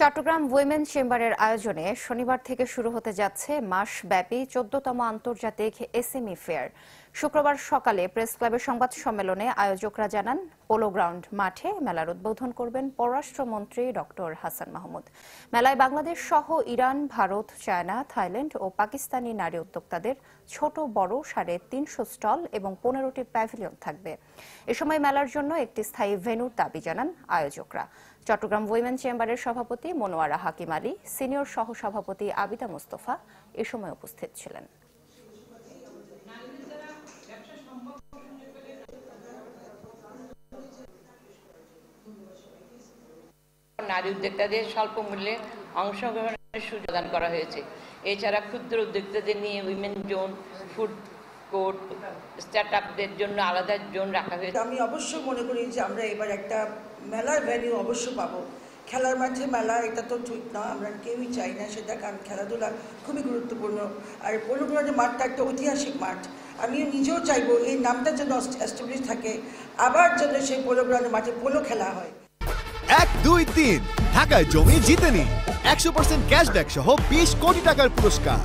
Chittagong women চেম্বারের আয়োজনে শনিবার থেকে শুরু হতে যাচ্ছে মাসব্যাপী ১৪তম আন্তর্জাতিক এসএমই ফেয়ার। শুক্রবার সকালে প্রেস ক্লাবের সংবাদ সম্মেলনে আয়োজকরা জানান, পোলো গ্রাউন্ড মাঠে মেলার উদ্বোধন করবেন পররাষ্ট্রমন্ত্রী ডক্টর হাসান মাহমুদ। মেলায় বাংলাদেশ সহ ইরান, ভারত, চায়না, থাইল্যান্ড ও পাকিস্তানি নারী উদ্যোক্তাদের ছোট বড় ৩৫০ স্টল এবং ১৫টি প্যাভিলিয়ন থাকবে। এ সময় মেলার জন্য একটি স্থায়ী ভেন্যুর দাবি জানান আয়োজকরা। চট্টগ্রাম উইমেন চেম্বারের সভাপতি মনোয়ারা হাকিম আলী, সিনিয়র সহসভাপতি আবিদা মোস্তফা এ সময় উপস্থিত ছিলেন। নারী উদ্যোক্তাদের স্বল্প মূল্যে অংশগ্রহণের সুযোগ প্রদান করা হয়েছে। এছাড়া ক্ষুদ্র উদ্যোক্তাদের নিয়ে উইমেন জোন, ফুড কোর্ট, স্টার্টআপদের জন্য আলাদা জোন রাখা হয়েছে। আমি অবশ্যই মনে করি যে আমরা এবার একটা মেলার ভ্যালু অবশ্য পাবো। খেলার মাঠে মেলা এটা তো ঠিক না, আমরা কেউই চাই না সেটা, কারণ খেলাধুলা খুবই গুরুত্বপূর্ণ। আর পোলো গ্রাউন্ডের মাঠটা একটা ঐতিহাসিক মাঠ। আমি নিজেও চাইবো এই নামটা যেন এস্টাবলিশ থাকে, আবার যেন সেই পোলো গ্রাউন্ডের মাঠে পোলো খেলা হয়। ১, ২, ৩ ঢাকায় জমি জিতে নিন ১০০% ক্যাশব্যাক সহ ২০ কোটি টাকার পুরস্কার।